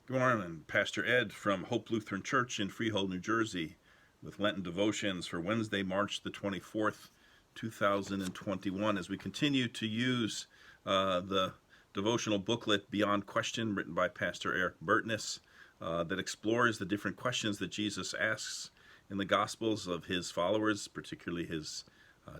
Good morning, Pastor Ed from Hope Lutheran Church in Freehold, New Jersey, with Lenten Devotions for Wednesday, March the 24th, 2021, as we continue to use the devotional booklet Beyond Question, written by Pastor Eric Burtness, that explores the different questions that Jesus asks in the Gospels of his followers, particularly his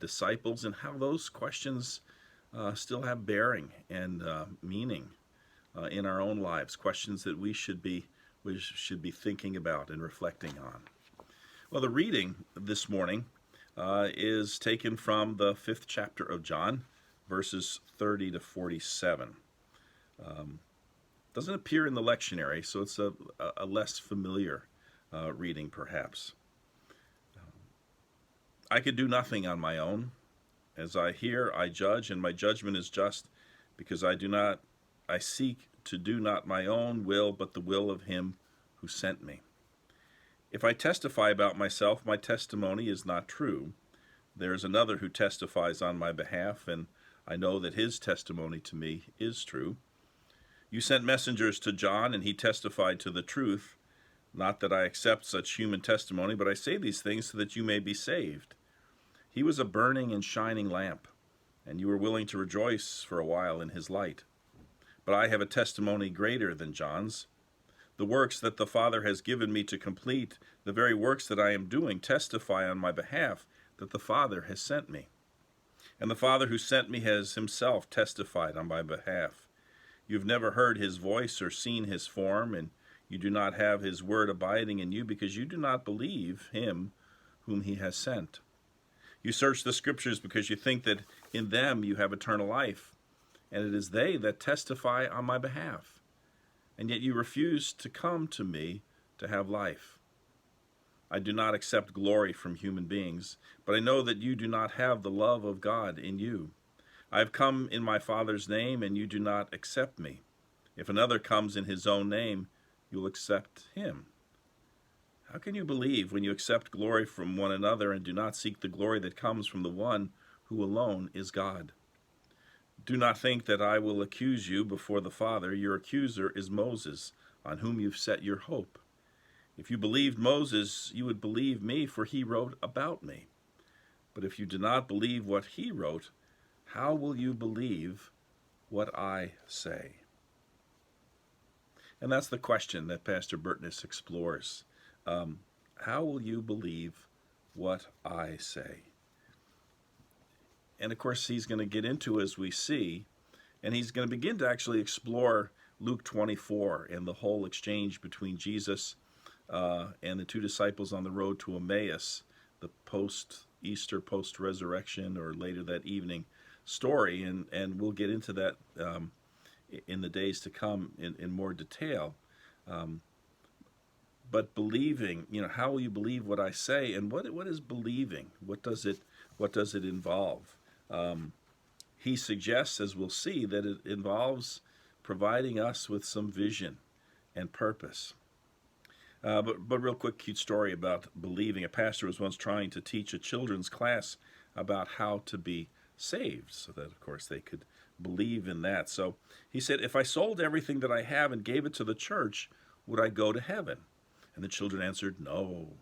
disciples, and how those questions still have bearing and meaning in our own lives, questions that we should be thinking about and reflecting on. Well, the reading this morning is taken from the 5th chapter of John, verses 30 to 47. Doesn't appear in the lectionary, so it's a less familiar reading, perhaps. I could do nothing on my own. As I hear, I judge, and my judgment is just, because I seek to do not my own will, but the will of him who sent me. If I testify about myself, my testimony is not true. There is another who testifies on my behalf, and I know that his testimony to me is true. You sent messengers to John, and he testified to the truth. Not that I accept such human testimony, but I say these things so that you may be saved. He was a burning and shining lamp, and you were willing to rejoice for a while in his light. But I have a testimony greater than John's. The works that the Father has given me to complete, the very works that I am doing, testify on my behalf that the Father has sent me. And the Father who sent me has himself testified on my behalf. You have never heard his voice or seen his form, and you do not have his word abiding in you, because you do not believe him whom he has sent. You search the Scriptures because you think that in them you have eternal life, and it is they that testify on my behalf. And yet you refuse to come to me to have life. I do not accept glory from human beings, but I know that you do not have the love of God in you. I have come in my Father's name, and you do not accept me. If another comes in his own name, you'll accept him. How can you believe when you accept glory from one another and do not seek the glory that comes from the one who alone is God? Do not think that I will accuse you before the Father. Your accuser is Moses, on whom you've set your hope. If you believed Moses, you would believe me, for he wrote about me. But if you do not believe what he wrote, how will you believe what I say? And that's the question that Pastor Burtness explores. How will you believe what I say? And of course, he's going to get into, as we see, and he's going to begin to actually explore Luke 24 and the whole exchange between Jesus and the two disciples on the road to Emmaus, the post-Easter, post-resurrection, or later that evening story. And we'll get into that in the days to come in more detail. But believing, how will you believe what I say? And what is believing? What does it involve? He suggests, as we'll see, that it involves providing us with some vision and purpose. But real quick, cute story about believing. A pastor was once trying to teach a children's class about how to be saved, so that, of course, they could believe in that. So he said, if I sold everything that I have and gave it to the church, would I go to heaven? And the children answered, no.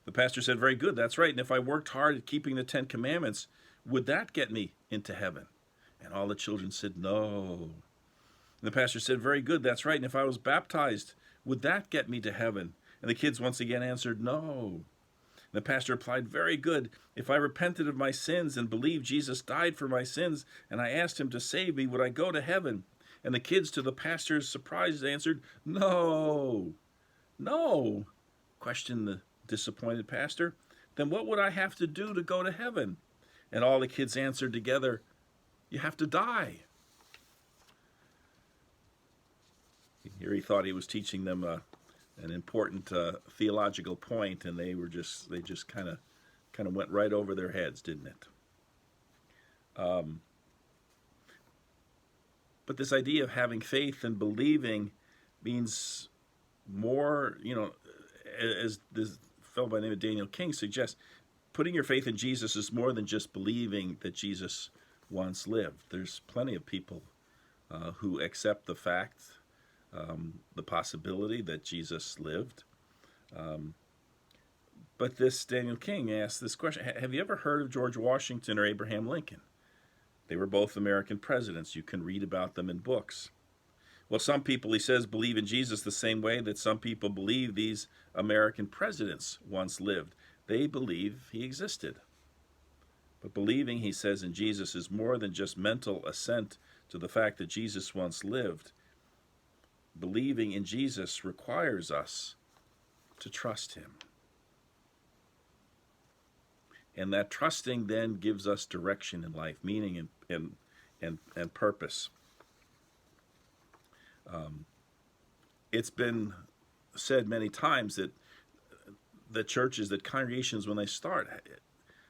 The pastor said, very good, that's right. And if I worked hard at keeping the 10 Commandments, would that get me into heaven? And all the children said, no. And the pastor said, very good, that's right. And if I was baptized, would that get me to heaven? And the kids once again answered, no. And the pastor replied, very good. If I repented of my sins and believed Jesus died for my sins, and I asked him to save me, would I go to heaven? And the kids, to the pastor's surprise, answered, no. No, questioned the disappointed pastor. Then what would I have to do to go to heaven? And all the kids answered together, you have to die. Here he thought he was teaching them an important theological point, and they just kind of went right over their heads, didn't it? But this idea of having faith and believing means more, as this fellow by the name of Daniel King suggests, putting your faith in Jesus is more than just believing that Jesus once lived. There's plenty of people who accept the fact the possibility that Jesus lived. But this Daniel King asked this question: have you ever heard of George Washington or Abraham Lincoln? They were both American presidents. You can read about them in books. Well, some people, he says, believe in Jesus the same way that some people believe these American presidents once lived. They believe he existed. But believing, he says, in Jesus is more than just mental assent to the fact that Jesus once lived. Believing in Jesus requires us to trust him. And that trusting then gives us direction in life, meaning and purpose. It's been said many times that churches, that congregations, when they start,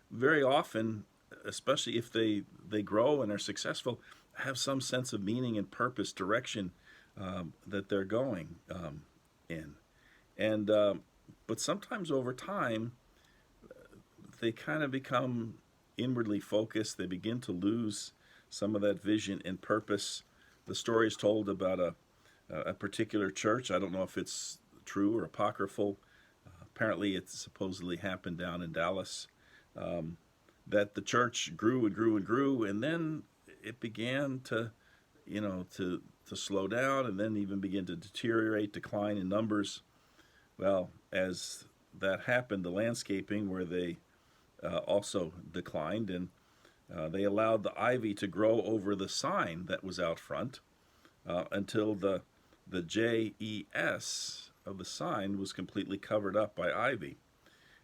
very often, especially if they grow and are successful, have some sense of meaning and purpose, direction that they're going in. And but sometimes over time, they kind of become inwardly focused. They begin to lose some of that vision and purpose. The story is told about a particular church. I don't know if it's true or apocryphal. Apparently it supposedly happened down in Dallas, that the church grew and grew and grew, and then it began to slow down, and then even begin to deteriorate, decline in numbers. Well, as that happened, the landscaping where they also declined, and they allowed the ivy to grow over the sign that was out front until the JES of the sign was completely covered up by ivy.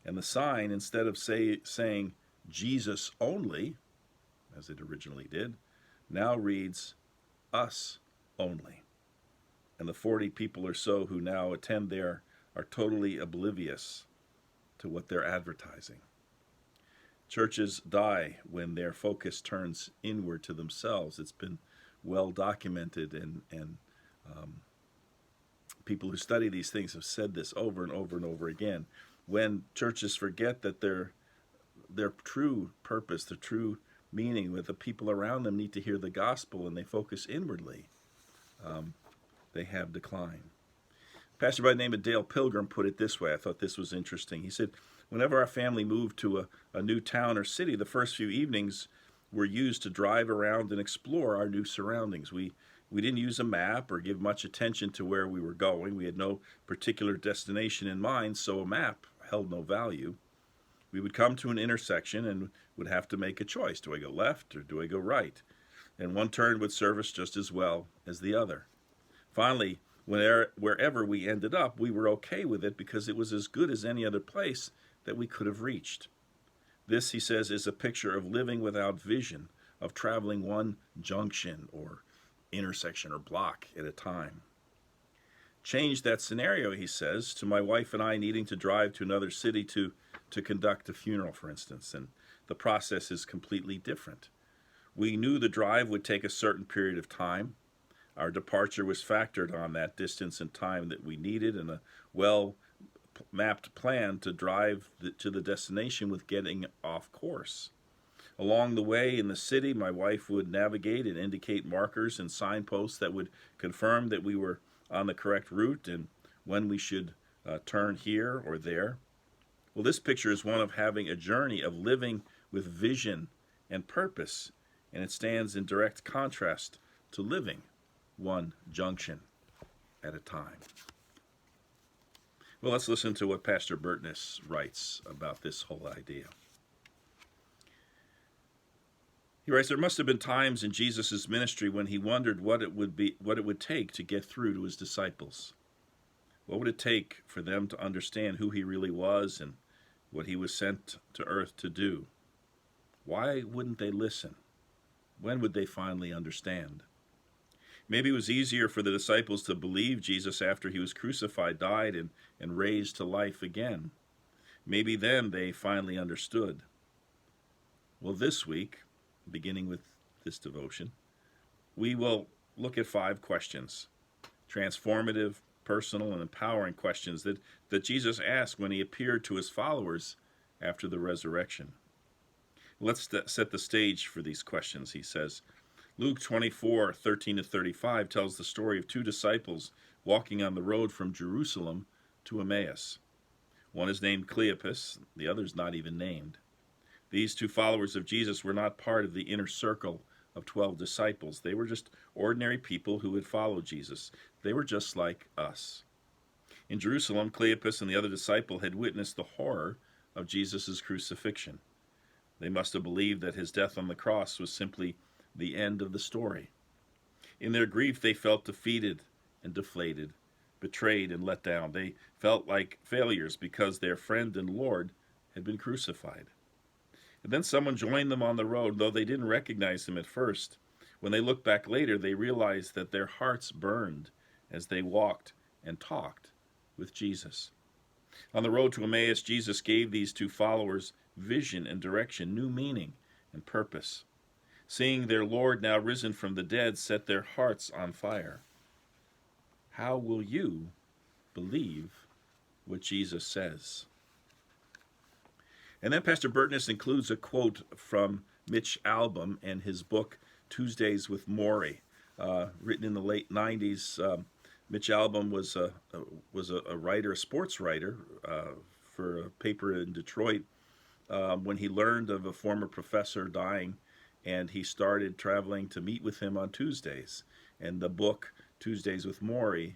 And the sign, instead of saying Jesus only, as it originally did, now reads us only. And the 40 people or so who now attend there are totally oblivious to what they're advertising. Churches die when their focus turns inward to themselves. It's been well documented, and people who study these things have said this over and over and over again. When churches forget that their true purpose, their true meaning, that the people around them need to hear the gospel, and they focus inwardly, they have decline. A pastor by the name of Dale Pilgrim put it this way. I thought this was interesting. He said, whenever our family moved to a new town or city, the first few evenings were used to drive around and explore our new surroundings. We didn't use a map or give much attention to where we were going. We had no particular destination in mind, so a map held no value. We would come to an intersection and would have to make a choice. Do I go left or do I go right? And one turn would serve us just as well as the other. Finally, wherever we ended up, we were okay with it because it was as good as any other place that we could have reached. This, he says, is a picture of living without vision, of traveling one junction or intersection or block at a time. Change that scenario, he says, to my wife and I needing to drive to another city to conduct a funeral, for instance, and the process is completely different. We knew the drive would take a certain period of time. Our departure was factored on that distance and time that we needed, and a well-mapped plan to drive to the destination with getting off course. Along the way in the city, my wife would navigate and indicate markers and signposts that would confirm that we were on the correct route and when we should turn here or there. Well, this picture is one of having a journey of living with vision and purpose, and it stands in direct contrast to living one junction at a time. Well, let's listen to what Pastor Burtness writes about this whole idea. He writes, there must have been times in Jesus' ministry when he wondered what it would take to get through to his disciples. What would it take for them to understand who he really was and what he was sent to earth to do? Why wouldn't they listen? When would they finally understand? Maybe it was easier for the disciples to believe Jesus after he was crucified, died, and raised to life again. Maybe then they finally understood. Well, this week, beginning with this devotion, we will look at 5 questions, transformative, personal, and empowering questions that Jesus asked when he appeared to his followers after the resurrection. Let's set the stage for these questions, he says. Luke 24:13-35 tells the story of two disciples walking on the road from Jerusalem to Emmaus. One is named Cleopas, the other is not even named. These two followers of Jesus were not part of the inner circle of 12 disciples. They were just ordinary people who had followed Jesus. They were just like us. In Jerusalem, Cleopas and the other disciple had witnessed the horror of Jesus' crucifixion. They must have believed that his death on the cross was simply the end of the story. In their grief, they felt defeated and deflated, betrayed and let down. They felt like failures because their friend and Lord had been crucified. And then someone joined them on the road, though they didn't recognize him at first. When they looked back later, they realized that their hearts burned as they walked and talked with Jesus. On the road to Emmaus, Jesus gave these two followers vision and direction, new meaning and purpose. Seeing their Lord now risen from the dead set their hearts on fire. How will you believe what Jesus says? And then Pastor Burtness includes a quote from Mitch Albom and his book, Tuesdays with Morrie, written in the late 90s. Mitch Albom was a writer, a sports writer, for a paper in Detroit when he learned of a former professor dying, and he started traveling to meet with him on Tuesdays. And the book, Tuesdays with Morrie,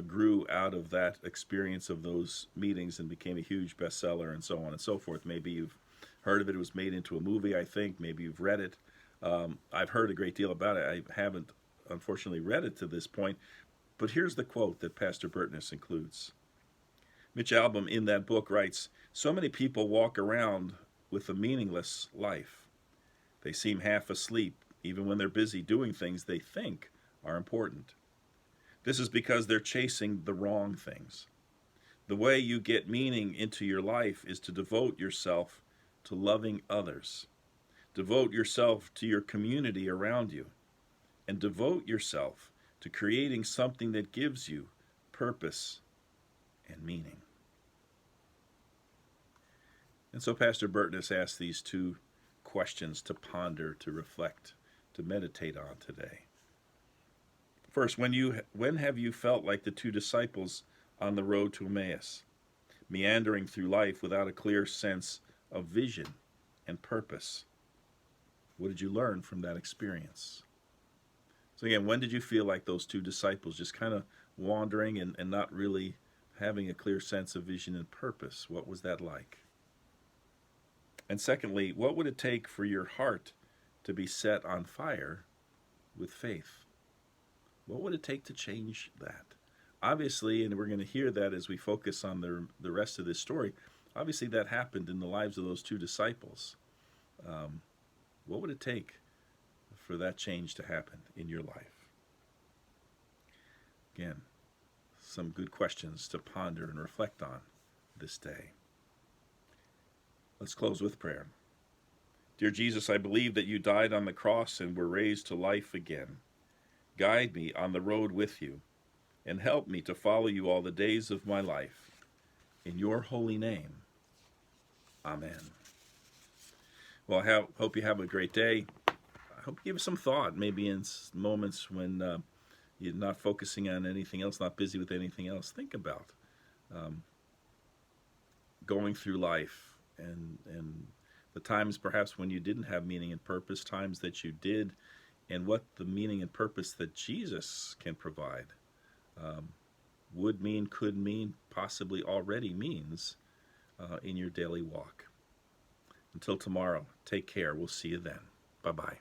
grew out of that experience of those meetings and became a huge bestseller and so on and so forth. Maybe you've heard of it. It was made into a movie, I think. Maybe you've read it. I've heard a great deal about it. I haven't, unfortunately, read it to this point. But here's the quote that Pastor Burtness includes. Mitch Albom in that book writes, "So many people walk around with a meaningless life. They seem half asleep, even when they're busy doing things they think are important. This is because they're chasing the wrong things. The way you get meaning into your life is to devote yourself to loving others. Devote yourself to your community around you. And devote yourself to creating something that gives you purpose and meaning." And so Pastor Burtness asked these two questions to ponder, to reflect, to meditate on today. First, when have you felt like the two disciples on the road to Emmaus, meandering through life without a clear sense of vision and purpose? What did you learn from that experience? So again, when did you feel like those two disciples, just kind of wandering and not really having a clear sense of vision and purpose? What was that like? And secondly, what would it take for your heart to be set on fire with faith? What would it take to change that? Obviously, and we're going to hear that as we focus on the rest of this story, obviously that happened in the lives of those two disciples. What would it take for that change to happen in your life? Again, some good questions to ponder and reflect on this day. Let's close with prayer. Dear Jesus, I believe that you died on the cross and were raised to life again. Guide me on the road with you and help me to follow you all the days of my life. In your holy name, amen. Well, I hope you have a great day. I hope you give it some thought, maybe in moments when you're not focusing on anything else, not busy with anything else. Think about going through life and the times perhaps when you didn't have meaning and purpose, times that you did, and what the meaning and purpose that Jesus can provide would mean, could mean, possibly already means in your daily walk. Until tomorrow, take care. We'll see you then. Bye-bye.